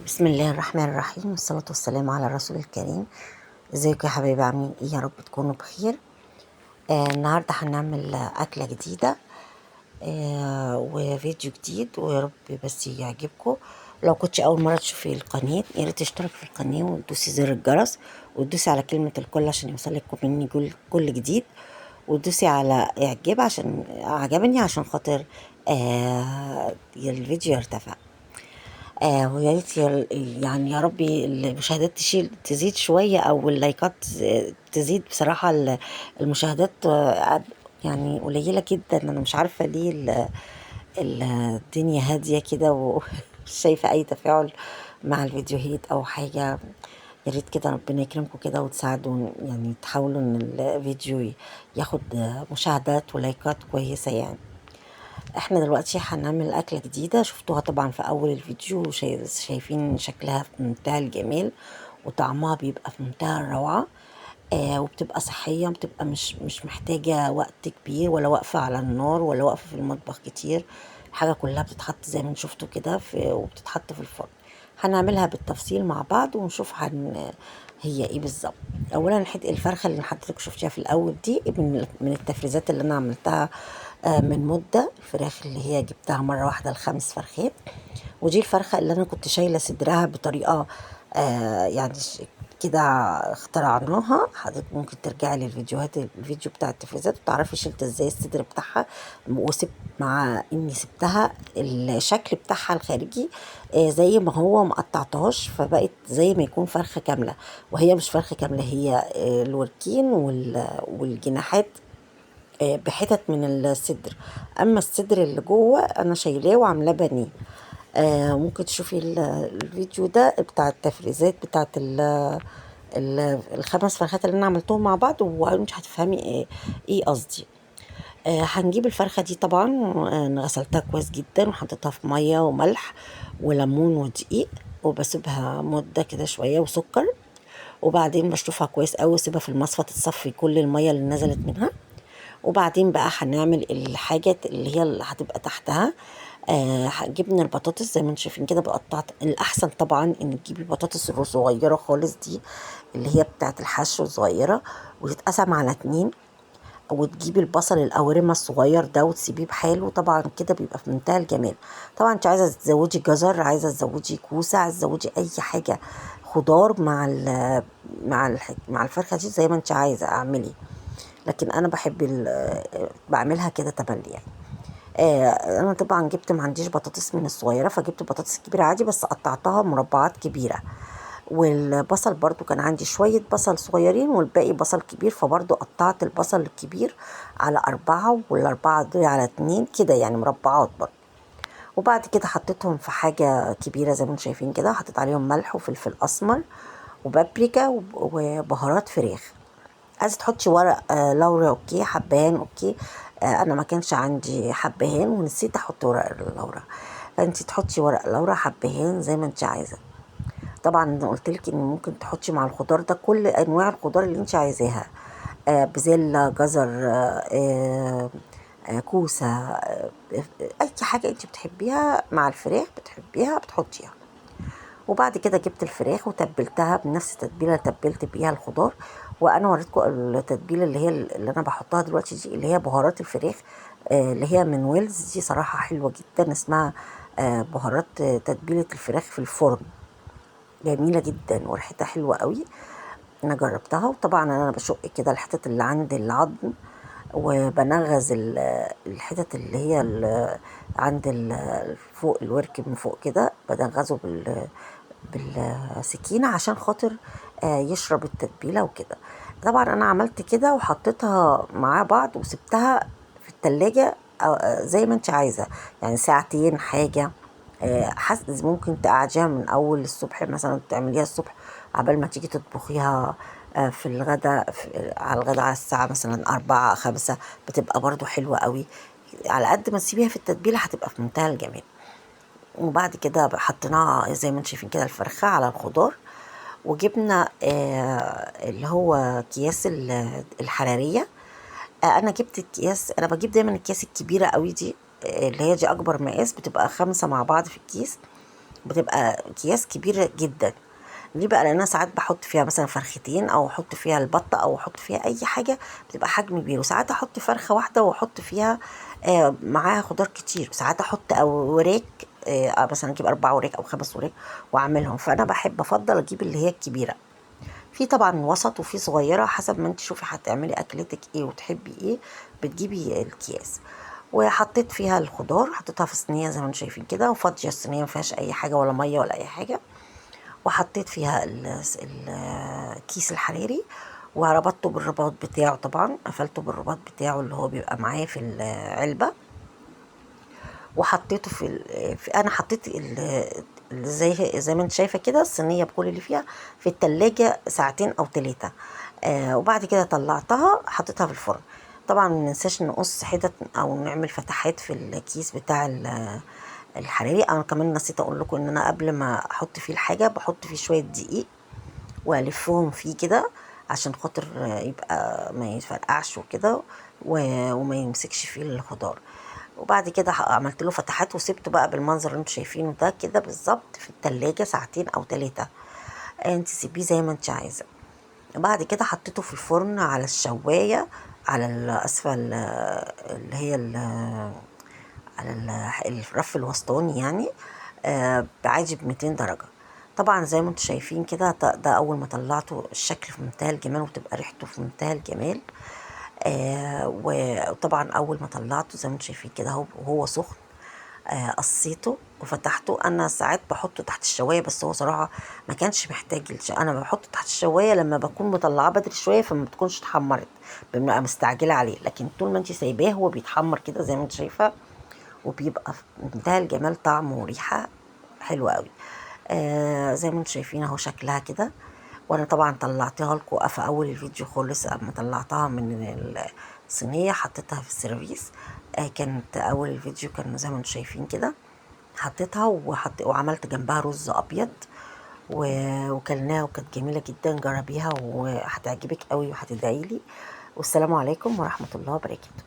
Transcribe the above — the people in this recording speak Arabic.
بسم الله الرحمن الرحيم، والصلاة والسلام على الرسول الكريم. ازيكم يا حبايبي؟ عاملين ايه؟ يا رب تكونوا بخير. النهاردة هنعمل أكلة جديدة وفيديو جديد، ويا رب بس يعجبكم. لو كنتش أول مرة تشوفي القناة يا ريت تشترك في القناة وتدوسي زر الجرس، وتدوسي على كلمة الكل عشان يوصلك مني كل جديد، وتدوسي على إعجاب عشان عجبني، عشان خاطر الفيديو يرتفع. ويا ريت يعني يا ربي المشاهدات تزيد شوية، أو اللايكات تزيد. بصراحة المشاهدات يعني قليلة جدا. أنا مش عارفة ليه الدنيا هادية كده، ومش شايفة أي تفاعل مع الفيديوهات أو حاجة. يا ريت كده ربنا يكرمكم كده وتساعدوا، يعني تحاولوا إن الفيديو ياخد مشاهدات ولايكات كويسة يعني. احنا دلوقتي هنعمل أكلة جديدة، شفتوها طبعا في أول الفيديو، شايفين شكلها في منتهى الجمال، وطعمها بيبقى في منتهى الروعة. وبتبقى صحية، بتبقى مش محتاجة وقت كبير، ولا واقفة على النار، ولا واقفة في المطبخ كتير. الحاجة كلها بتتحط زي ما شفتوا كده وبتتحط في الفرن. هنعملها بالتفصيل مع بعض ونشوف هي ايه بالظبط. اولا الفرخه اللي حضرتك شفتيها في الاول دي من التفريزات اللي انا عملتها من مده. الفراخ اللي هي جبتها مره واحده ال5 فرخات، ودي الفرخه اللي انا كنت شايله صدرها بطريقه يعني كده اخترعناها. حضرتك ممكن ترجعي الفيديو بتاع التفريزات وتعرفي شلت ازاي الصدر بتاعها، وسبت مع اني سبتها الشكل بتاعها الخارجي زي ما هو، مقطعتهاش، فبقت زي ما يكون فرخة كاملة، وهي مش فرخة كاملة. هي الوركين والجناحات بحتت من الصدر. اما الصدر اللي جوه انا شايلاه وعاملاه بانيه. ممكن تشوفي الفيديو ده بتاع التفريزات بتاعت ال5 فرخات اللي انا عملتهم مع بعض، ومش هتفهمي ايه قصدي. هنجيب الفرخة دي طبعا، غسلتها كويس جدا وحطيتها في مية وملح وليمون ودقيق، وبسيبها مدة كده شوية وسكر، وبعدين بشطفها كويس قوي واسيبها في المصفى تتصفي كل المية اللي نزلت منها. وبعدين بقى هنعمل الحاجات اللي هتبقى تحتها. جبنا البطاطس زي ما انتم شايفين كده بقطعت. الاحسن طبعا ان تجيبي بطاطس الصغيره خالص دي، اللي هي بتاعت الحشو الصغيره، وتتقسم على 2. وتجيبي البصل القوارمة الصغير ده وتسيبيه بحاله. طبعا كده بيبقى في منتهى الجمال. طبعا انت عايزه تزودي جزر، عايزه تزودي كوسه، عايزه تزودي اي حاجه خضار مع الفرخه دي زي ما انت عايزه اعملي. لكن انا بحب بعملها كده تملي يعني. انا طبعا جبت، ما عنديش بطاطس من الصغيره، فجبت بطاطس كبيره عادي بس قطعتها مربعات كبيره. والبصل برضو كان عندي شويه بصل صغيرين والباقي بصل كبير، فبرضو قطعت البصل الكبير على 4، والأربعة دول على 2 كده، يعني مربعات برضو. وبعد كده حطيتهم في حاجة كبيرة زي ما انتم شايفين كده، حطيت عليهم ملح وفلفل أسمر وبابريكا وبهارات فراخ. عايزه تحطي ورق لورا اوكي، حبهان اوكي. انا ما كانش عندي حبهان ونسيت احط ورق اللورا، فانت تحطي ورق لورا، حبهان، زي ما انت عايزه. طبعا قلت لك ان ممكن تحطي مع الخضار ده كل انواع الخضار اللي انت عايزاها، بزله، جزر، كوسه، اي حاجه انت بتحبيها مع الفراخ بتحبيها بتحطيها. وبعد كده جبت الفراخ وتبلتها بنفس التتبيله اللي تبلت بيها الخضار. وانا وريتكم التتبيله اللي انا بحطها دلوقتي دي، اللي هي بهارات الفراخ اللي هي من ويلز دي، صراحه حلوه جدا. اسمها بهارات تتبيله الفراخ في الفرن، جميله جدا وريحتها حلوه قوي. انا جربتها. وطبعا انا بشق كده الحتت اللي عند العظم، وبنغز الحتت اللي هي عند فوق الورك من فوق كده، بنغزه بالسكينة عشان خاطر يشرب التتبيلة وكده. طبعا انا عملت كده وحطيتها مع بعض وسبتها في التلاجة زي ما انت عايزة، يعني ساعتين حاجة. ممكن تقعديها من اول الصبح، مثلا تعمليها الصبح عبال ما تيجي تطبخيها في الغداء، على الغداء على الساعة مثلا 4 5، بتبقى برضو حلوة قوي. على قد ما تسيبيها في التتبيلة هتبقى في منتهى الجمال. وبعد كده حطيناها زي ما انت شايفين كده الفرخة على الخضار، وجبنا اللي هو اكياس الحرارية. انا جبت الكياس، انا بجيب دايما الكياس الكبيرة قوي دي، اللي هي دي اكبر مقاس، بتبقى 5 مع بعض في الكيس. بتبقى اكياس كبيره جدا. ليه بقى؟ لان انا ساعات بحط فيها مثلا فرختين، او احط فيها البطه، او احط فيها اي حاجه بتبقى حجم كبير، وساعات احط فرخه واحده واحط فيها معاها خضار كتير، وساعات احط او وراك مثلا اجيب 4 وراك او 5 وراك واعملهم. فانا افضل اجيب اللي هي الكبيره. في طبعا وسط وفي صغيره، حسب ما انت شوفي هتعملي اكلتك ايه وتحبي ايه بتجيبي الكياس. وحطيت فيها الخضار، حطيتها في صينيه زي ما انتم شايفين كده، وفاضيه الصينيه ما فيهاش اي حاجه ولا ميه ولا اي حاجه. وحطيت فيها الكيس الحراري، وربطته بالرباط بتاعه، طبعا قفلته بالرباط بتاعه اللي هو بيبقى معاه في العلبة. وحطيته انا حطيت زي ما انت شايفه كده الصينيه بكل اللي فيها في التلاجة ساعتين او 3. وبعد كده طلعتها حطيتها في الفرن. طبعا ما ننساش نقص حتت او نعمل فتحات في الكيس بتاع الحراري. انا كمان نسيت اقول لكم ان انا قبل ما احط فيه الحاجه بحط فيه شويه دقيق والفهم فيه كده، عشان خاطر يبقى ما يفرقعش وكده، وما يمسكش فيه الخضار. وبعد كده عملت له فتحات وسبته بقى بالمنظر اللي انتوا شايفينه ده كده بالظبط في التلاجة ساعتين او 3. انت سيبيه زي ما انت عايزه. بعد كده حطيته في الفرن على الشوايه، على اسفه اللي هي على الرف الوسطاني يعني، عادي ب200 درجة. طبعا زي ما انتم شايفين كده، ده اول ما طلعته الشكل في منتهى الجمال، وتبقى ريحته في منتهى الجمال. وطبعا اول ما طلعته زي ما انتم شايفين كده وهو سخن، قصيته وفتحته. انا ساعات بحطه تحت الشوايه، بس هو صراحه ما كانش محتاج انا بحطه تحت الشوايه لما بكون مطلعاه بدري شويه، فما بتكونش اتحمرت، ببقى مستعجله عليه. لكن طول ما انت سايباه هو بيتحمر كده زي ما انت شايفه، وبيبقى في منتهى الجمال، طعم وريحة حلوة قوي. زي ما انتم شايفين اهو شكلها كده. وانا طبعا طلعتها لكم في اول الفيديو خالص، اما طلعتها من الصينية حطيتها في السيرفيس. كانت اول الفيديو كان زي ما انتم شايفين كده، حطيتها وعملت جنبها رز ابيض وكلناها، وكانت جميلة جدا. جربيها وهتعجبك قوي وهتدعيلي. والسلام عليكم ورحمة الله وبركاته.